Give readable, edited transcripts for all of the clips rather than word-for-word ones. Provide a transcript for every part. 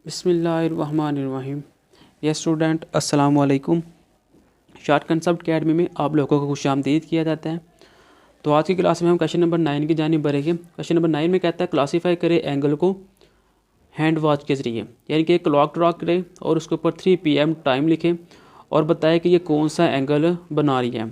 बिस्मिल्लाहिर्रहमानिर्रहीम। ये स्टूडेंट अस्सलाम वालेकुम। शार्ट कंसेप्ट अकेडमी में आप लोगों को खुशामदीद किया जाता है। तो आज की क्लास में हम क्वेश्चन नंबर 9 की जानिब बढ़ेंगे। क्वेश्चन नंबर 9 में कहता है क्लासीफाई करें एंगल को हैंड वॉच के ज़रिए, यानी कि एक क्लॉक ड्रा करें और उसके ऊपर 3 PM टाइम लिखें और बताएं कि ये कौन सा एंगल बना रही है।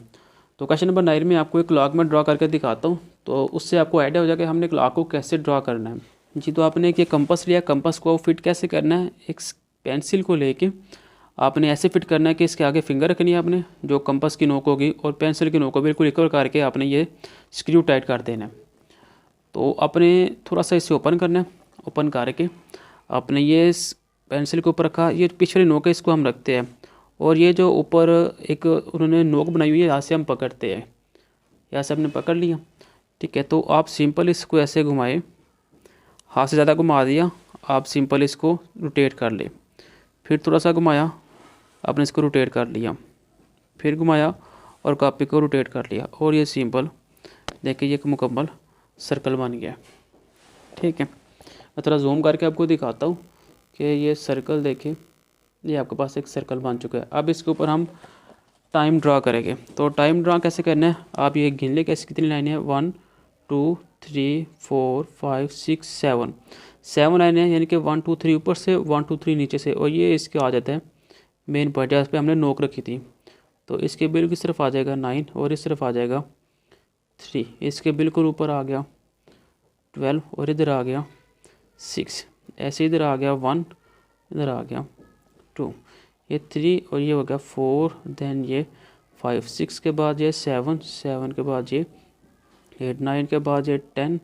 तो क्वेश्चन नंबर 9 में आपको एक क्लॉक में ड्रा करके दिखाता हूँ, तो उससे आपको आइडिया हो जाएगा कि हमने क्लॉक को कैसे ड्रा करना है। जी, तो आपने एक ये कंपास लिया, कंपास को फिट कैसे करना है, एक पेंसिल को लेके आपने ऐसे फिट करना है कि इसके आगे फिंगर रखनी है आपने, जो कंपास की नोक होगी, और पेंसिल की नोक को बिल्कुल इक्वल करके आपने ये स्क्रू टाइट कर देना है। तो आपने थोड़ा सा इसे ओपन करना है, ओपन करके आपने ये पेंसिल के ऊपर रखा, ये पिछली नोक है इसको हम रखते हैं, और ये जो ऊपर एक उन्होंने नोक बनाई हुई है यहाँ से हम पकड़ते हैं, यहाँ से हमने पकड़ लिया। ठीक है, तो आप सिंपल इसको ऐसे घुमाए, हाथ से ज़्यादा घुमा दिया, आप सिंपल इसको रोटेट कर ले, फिर थोड़ा सा घुमाया, आपने इसको रोटेट कर लिया, फिर घुमाया और कॉपी को रोटेट कर लिया, और ये सिंपल देखिए ये एक मुकम्मल सर्कल बन गया। ठीक है, मैं थोड़ा जूम करके आपको दिखाता हूँ कि ये सर्कल देखिए, ये आपके पास एक सर्कल बन चुका है। अब इसके ऊपर हम टाइम ड्रा करेंगे। तो टाइम ड्रा कैसे करना है, आप ये गिन ले कैसे कितनी लाइनें हैं, 1 2 3 4 5 6 7 लाइनें हैं, यानी कि 1 2 3 ऊपर से 1 2 3 नीचे से, और ये इसके आ जाता है मेन पॉइंट जहाँ पे हमने नोक रखी थी। तो इसके बिल्कुल इस तरफ आ जाएगा 9 और इस तरफ आ जाएगा 3, इसके बिल्कुल ऊपर आ गया 12 और इधर आ गया 6, ऐसे इधर आ गया 1, इधर आ गया 2, ये 3 और ये हो गया 4, देन ये 5, 6 के बाद ये 7, 7 के बाद ये 8, 9 के बाद ये 10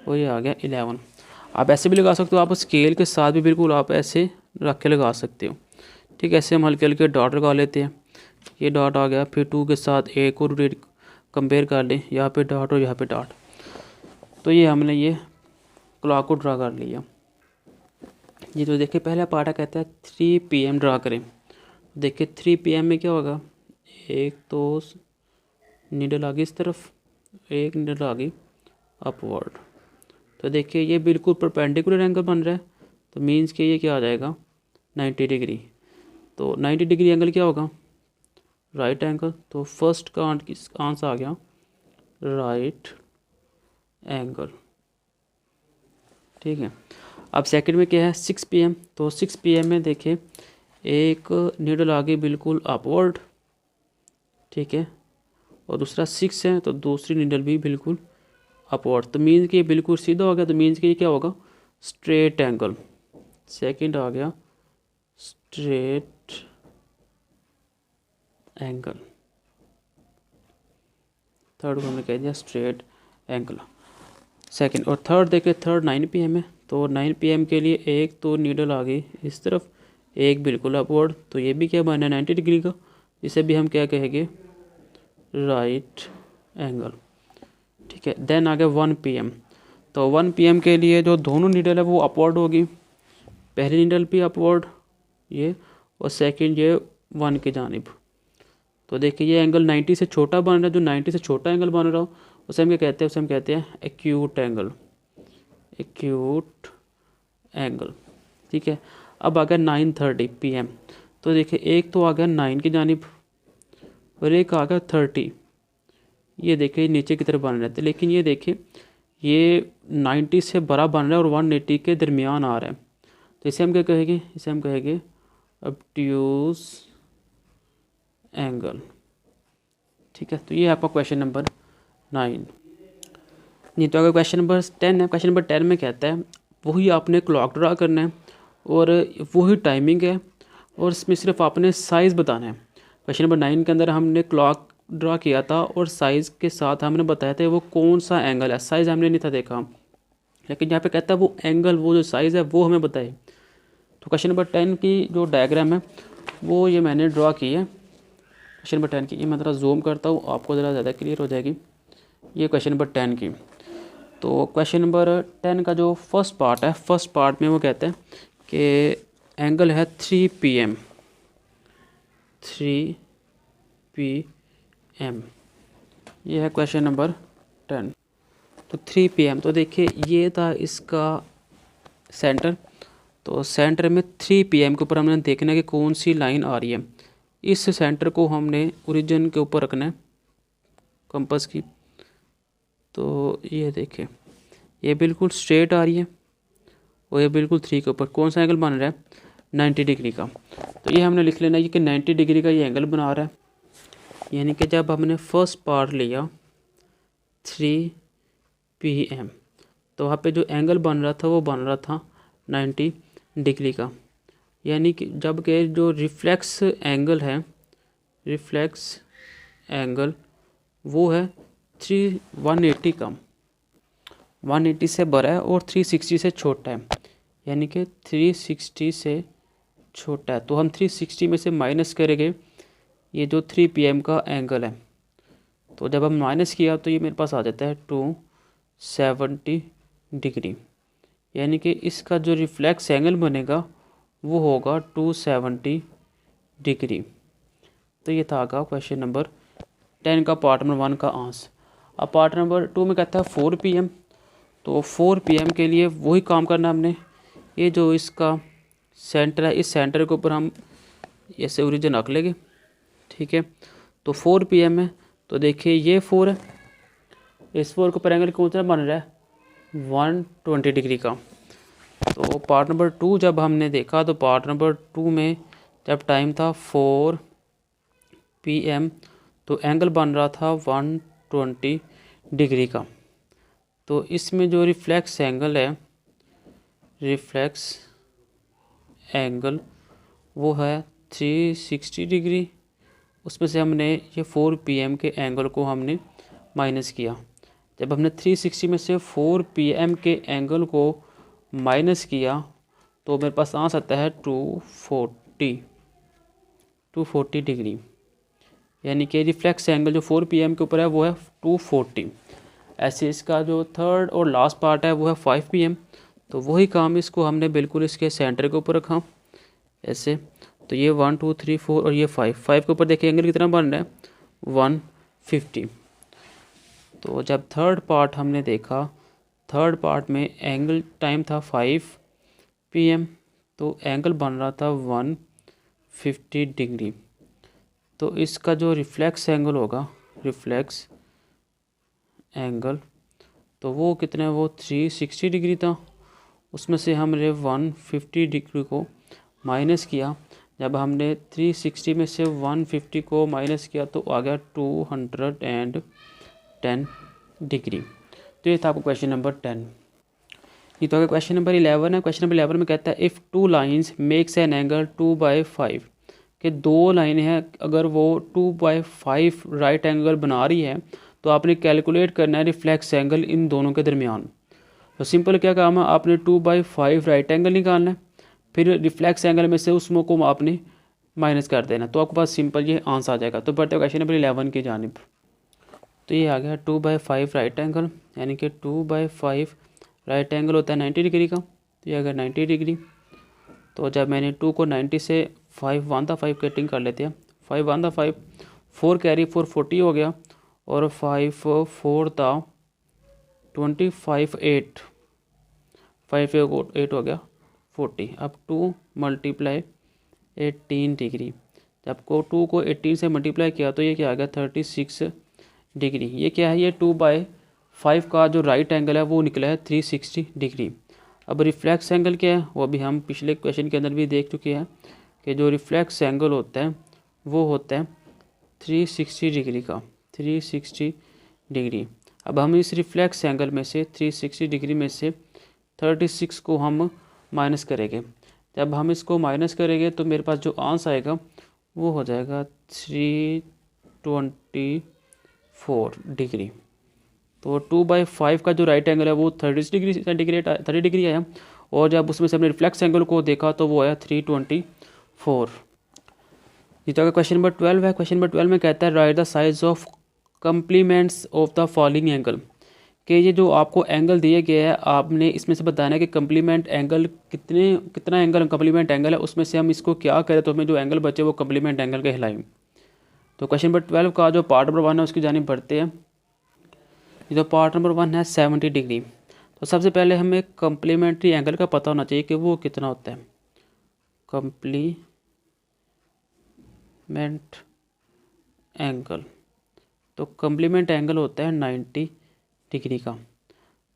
और ये आ गया 11। आप ऐसे भी लगा सकते हो, आप स्केल के साथ भी बिल्कुल आप ऐसे रख के लगा सकते हो। ठीक है, ऐसे हम हल्के हल्के डॉट लगा लेते हैं, ये डॉट आ गया, फिर 2 के साथ एक और रेड कंपेयर कर लें, यहाँ पे डॉट और यहाँ पे डॉट। तो ये हमने ये क्लॉक को ड्रा कर लिया। ये तो देखिए पहला पार्ट कहता है 3 PM ड्रा करें। देखिए 3 PM में क्या होगा, एक तो नीडल आ गई इस तरफ, एक नीडल आ गई अपवर्ड। तो देखिए ये बिल्कुल परपेंडिकुलर एंगल बन रहा है, तो मीन्स कि ये क्या आ जाएगा 90 डिग्री। तो 90 डिग्री एंगल क्या होगा, राइट एंगल। तो फर्स्ट का आंसर आ गया राइट एंगल। ठीक है, अब सेकंड में क्या है 6 PM। तो 6 PM में देखिए एक नीडल आ गई बिल्कुल अपवर्ड, ठीक है, और दूसरा 6 है तो दूसरी नीडल भी बिल्कुल अपवर्ड। तो मीन्स कि ये बिल्कुल सीधा हो गया, तो मीन्स कि ये क्या होगा स्ट्रेट एंगल। सेकंड आ गया स्ट्रेट एंगल, थर्ड को हमने कह दिया स्ट्रेट एंगल सेकंड। और थर्ड देखिए थर्ड 9 PM है, तो 9 PM के लिए एक तो नीडल आ गई इस तरफ, एक बिल्कुल अपवर्ड, तो ये भी क्या बना है 90 डिग्री का, इसे भी हम क्या कहेंगे राइट एंगल। ठीक है, देन आ गया 1 PM। तो 1 PM के लिए जो दोनों नीडल है वो अपवर्ड होगी, पहली नीडल भी अपवर्ड ये, और सेकंड ये 1 की जानिब। तो देखिए ये एंगल 90 से छोटा बन रहा है, जो 90 से छोटा एंगल बन रहा हो उसे हम क्या कहते हैं, उसे हम कहते हैं एक्यूट एंगल, एक्यूट एंगल। ठीक है, अब आ गया 9:30 PM। तो देखिए एक तो आ गया 9 की जानिब और एक आ गया 30, ये देखिए नीचे की तरफ बन रहे थे, लेकिन ये देखिए ये 90 से बड़ा बन रहा है और 180 के दरमियान आ रहा है। तो इसे हम क्या कहेंगे, इसे हम कहेंगे ऑब्ट्यूज एंगल। ठीक है, तो ये आपका क्वेश्चन नंबर 9। नहीं, तो अगर क्वेश्चन नंबर 10 है, क्वेश्चन नंबर 10 में कहता है वही आपने क्लॉक ड्रा करना है और वही टाइमिंग है, और इसमें सिर्फ आपने साइज़ बताना है। क्वेश्चन नंबर 9 के अंदर हमने क्लॉक ड्रा किया था और साइज़ के साथ हमने बताया था वो कौन सा एंगल है, साइज़ हमने नहीं था देखा, लेकिन यहाँ पे कहता है वो एंगल, वो जो साइज़ है वो हमें बताए। तो क्वेश्चन नंबर 10 की जो डायग्राम है वो ये मैंने ड्रा की है, क्वेश्चन नंबर 10 की। ये मैं ज़रा जूम करता हूँ, आपको ज़रा ज़्यादा क्लियर हो जाएगी। ये क्वेश्चन नंबर 10 की। तो क्वेश्चन नंबर 10 का जो फर्स्ट पार्ट है, फर्स्ट पार्ट में वो कहते हैं कि एंगल है 3 PM, 3 PM। ये है क्वेश्चन नंबर 10। तो 3 PM, तो देखिए ये था इसका सेंटर, तो सेंटर में 3 PM के ऊपर हमने देखना है कि कौन सी लाइन आ रही है। इस सेंटर को हमने ओरिजिन के ऊपर रखना है कंपास की। तो ये देखें, ये बिल्कुल स्ट्रेट आ रही है और ये बिल्कुल 3 के ऊपर कौन सा एंगल बन रहा है, 90 डिग्री का। तो ये हमने लिख लेना है कि 90 डिग्री का ये एंगल बना रहा है। यानी कि जब हमने फर्स्ट पार्ट लिया 3 PM, तो वहाँ पे जो एंगल बन रहा था वो बन रहा था 90 डिग्री का। यानी कि जब के जो रिफ्लेक्स एंगल है, रिफ्लेक्स एंगल वो है 180 का, 180 से बड़ा है और 360 से छोटा है। यानी कि 360 से छोटा है, तो हम 360 में से माइनस करेंगे ये जो 3 PM का एंगल है। तो जब हम माइनस किया तो ये मेरे पास आ जाता है 270 डिग्री। यानी कि इसका जो रिफ्लेक्स एंगल बनेगा वो होगा 270 डिग्री। तो ये था का क्वेश्चन नंबर 10 का पार्ट नंबर 1 का आंसर। अब पार्ट नंबर 2 में कहता है 4 PM। तो 4 PM के लिए वही काम करना हमने। ये जो इसका सेंटर है, इस सेंटर के ऊपर हम ऐसे ओरिजिन रख लेंगे, ठीक है। तो 4 PM है, तो देखिए ये 4 है, इस 4 के ऊपर एंगल कौन सा बन रहा है, 120 डिग्री का। तो पार्ट नंबर 2 जब हमने देखा तो पार्ट नंबर 2 में जब टाइम था 4 PM तो एंगल बन रहा था 120 डिग्री का। तो इसमें जो रिफ्लेक्स एंगल है, रिफ्लेक्स एंगल वो है 360 डिग्री। उसमें से हमने ये 4 PM के एंगल को हमने माइनस किया। जब हमने 360 में से 4 PM के एंगल को माइनस किया तो मेरे पास आ सकता है 240 डिग्री। यानी कि रिफ्लेक्स एंगल जो 4 PM के ऊपर है वो है 240। ऐसे इसका जो थर्ड और लास्ट पार्ट है वो है 5 PM। तो वही काम इसको हमने बिल्कुल इसके सेंटर के ऊपर रखा ऐसे। तो ये 1 2 3 4 और ये 5 के ऊपर देखिए एंगल कितना बन रहा है, 150। तो जब थर्ड पार्ट हमने देखा, थर्ड पार्ट में एंगल टाइम था 5 PM, तो एंगल बन रहा था 150 डिग्री। तो इसका जो रिफ्लेक्स एंगल होगा, रिफ्लेक्स एंगल, तो वो कितना, वो 360 डिग्री था। उसमें से हमने 150 डिग्री को माइनस किया। जब हमने 360 में से 150 को माइनस किया तो आ गया 210 डिग्री। तो ये था आपको क्वेश्चन नंबर 10। ये तो क्वेश्चन नंबर 11 है। क्वेश्चन नंबर 11 में कहता है if 2 lines makes an angle 2/5, कि 2 लाइनें हैं, अगर वो 2/5 राइट एंगल बना रही है तो आपने कैलकुलेट करना है रिफ्लेक्स एंगल इन दोनों के दरमियान। तो सिंपल क्या काम है, आपने 2/5 राइट एंगल निकालना है, फिर रिफ्लेक्स एंगल में से उसमें को आपने माइनस कर देना, तो आपके पास सिंपल ये आंसर आ जाएगा। तो बढ़ते क्वेश्चन नंबर 11 की जानिब। तो ये आ गया 2/5 राइट एंगल, यानी कि 2/5 राइट एंगल होता है 90 डिग्री का। तो ये आ गया 90 डिग्री। तो जब मैंने 2 को 90 से 5 1 था 5 कटिंग कर लेते हैं, 5 1 था 5, 4 कैरी 4 40 हो गया, और 5 4 था 25 8 5 8 हो गया 40। अब 2 × 18 डिग्री, जब को 2 को 18 से मल्टीप्लाई किया तो ये क्या आ गया 36 डिग्री। ये क्या है, ये 2/5 का जो राइट एंगल है वो निकला है 360 डिग्री। अब रिफ्लेक्स एंगल क्या है, वो अभी हम पिछले क्वेश्चन के अंदर भी देख चुके हैं कि जो रिफ्लेक्स एंगल होता है वो होता है 360 डिग्री का, 360 डिग्री। अब हम इस रिफ्लेक्स एंगल में से 360 डिग्री में से 36 को हम माइनस करेंगे। जब हम इसको माइनस करेंगे तो मेरे पास जो आंसर आएगा वो हो जाएगा 324 डिग्री। तो 2/5 का जो राइट एंगल है वो 30 डिग्री सेंटीग्रेड 30 डिग्री आया, और जब उसमें से हमने रिफ्लेक्स एंगल को देखा तो वो आया 324। ये तो क्वेश्चन नंबर 12 है। क्वेश्चन नंबर 12 में कहता है write the size of complements of the following angle, कि ये जो आपको एंगल दिए गए हैं आपने इसमें से बताना है कि कंप्लीमेंट एंगल कितना एंगल कंप्लीमेंट एंगल है, उसमें से हम इसको क्या करें तो हमें जो एंगल बचे वो कंप्लीमेंट एंगल कहलाएं। तो क्वेश्चन नंबर 12 का जो पार्ट नंबर 1 है उसकी जानिब बढ़ते हैं। ये तो पार्ट नंबर 1 है 70 डिग्री। तो सबसे पहले हमें कम्प्लीमेंट्री एंगल का पता होना चाहिए कि वो कितना होता है। कम्प्लीमेंट एंगल, तो कम्प्लीमेंट एंगल होता है 90 डिग्री का।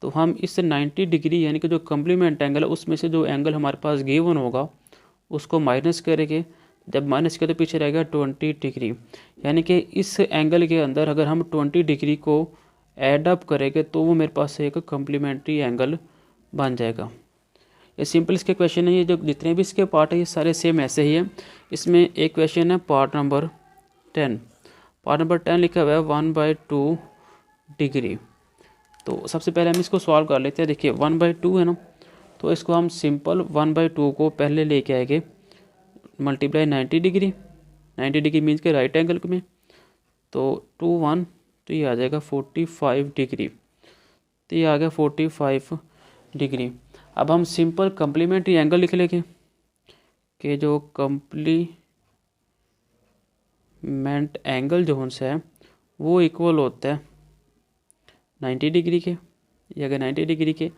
तो हम इस 90 डिग्री यानी कि जो कम्प्लीमेंट एंगल है उसमें से जो एंगल हमारे पास गिवन होगा उसको माइनस करेंगे। जब माइनस किया तो पीछे रहेगा 20 डिग्री, यानी कि इस एंगल के अंदर अगर हम 20 डिग्री को ऐड अप करेंगे तो वो मेरे पास एक कम्प्लीमेंट्री एंगल बन जाएगा। ये सिंपल इसके क्वेश्चन है। ये जो जितने भी इसके पार्ट है ये सारे सेम ऐसे ही है। इसमें एक क्वेश्चन है पार्ट नंबर 10। पार्ट नंबर 10 लिखा हुआ है 1/2 डिग्री। तो सबसे पहले हम इसको सॉल्व कर लेते हैं। देखिए 1/2 है ना, तो इसको हम सिंपल 1/2 को पहले लेके आएंगे मल्टीप्लाई 90 डिग्री। 90 डिग्री मीन्स के राइट एंगल में, तो 2 1 तो ये आ जाएगा 45 डिग्री। तो ये आ गया 45 डिग्री। अब हम सिंपल कम्प्लीमेंट्री एंगल लिख लेंगे कि जो कम्प्लीमेंट एंगल जो उनसे है वो इक्वल होता है 90 डिग्री के, ये अगर 90 डिग्री के।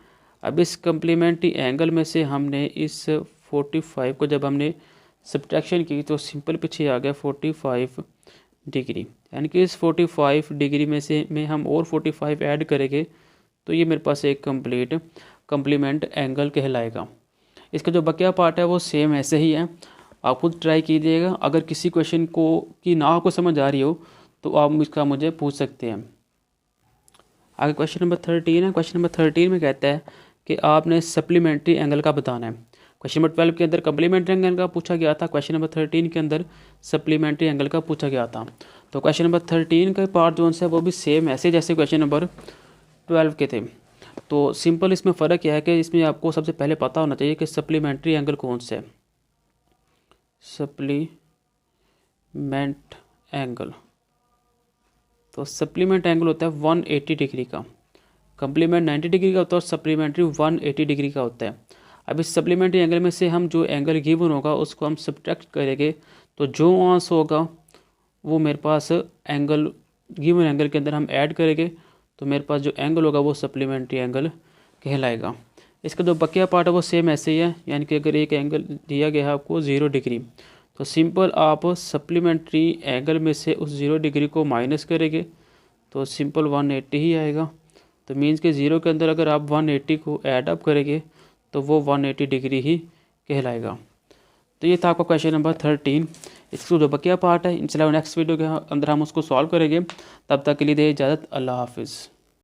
अब इस कम्प्लीमेंट्री एंगल में से हमने इस 45 को जब हमने सब्ट्रैक्शन की तो सिंपल पीछे आ गया 45 डिग्री, यानी कि इस 45 डिग्री में हम और 45 ऐड करेंगे तो ये मेरे पास एक कम्प्लीमेंट एंगल कहलाएगा। इसका जो बकिया पार्ट है वो सेम ऐसे ही है। आप खुद ट्राई कीजिएगा। अगर किसी क्वेश्चन को की ना आपको समझ आ रही हो तो आप इसका मुझे पूछ सकते हैं। आगे क्वेश्चन नंबर 13 है। क्वेश्चन नंबर 13 में कहता है कि आपने सप्लीमेंट्री एंगल का बताना है। क्वेश्चन नंबर 12 के अंदर कम्प्लीमेंट्री एंगल का पूछा गया था, क्वेश्चन नंबर 13 के अंदर सप्लीमेंट्री एंगल का पूछा गया था। तो क्वेश्चन नंबर 13 का पार्ट जो है वो भी सेम ऐसे जैसे क्वेश्चन नंबर 12 के थे। तो सिंपल इसमें फ़र्क क्या है कि इसमें आपको सबसे पहले पता होना चाहिए कि सप्लीमेंट्री एंगल कौन से है। सप्लीमेंट एंगल, तो सप्लीमेंट एंगल होता है 180 डिग्री का। कम्प्लीमेंट 90 डिग्री का होता है और सप्लीमेंट्री 180 डिग्री का होता है। अब इस सप्लीमेंट्री एंगल में से हम जो एंगल गिवन होगा उसको हम सब्ट्रैक्ट करेंगे, तो जो आंसर होगा वो मेरे पास एंगल गिवन एंगल के अंदर हम ऐड करेंगे, तो मेरे पास जो एंगल होगा वो सप्लीमेंट्री एंगल कहलाएगा। इसका जो बकिया पार्ट है वो सेम ऐसे ही है, यानी कि अगर एक एंगल दिया गया है आपको 0 डिग्री, तो सिंपल आप सप्लीमेंट्री एंगल में से उस 0 डिग्री को माइनस करेंगे तो सिंपल 180 ही आएगा। तो मीन्स के 0 के अंदर अगर आप 180 को ऐड अप करेंगे तो वो 180 डिग्री ही कहलाएगा। तो ये था आपका क्वेश्चन नंबर 13। इसका जो बकिया पार्ट है इंशाल्लाह नेक्स्ट वीडियो के अंदर हम उसको सॉल्व करेंगे। तब तक के लिए दे इजाज़त, अल्लाह हाफिज़।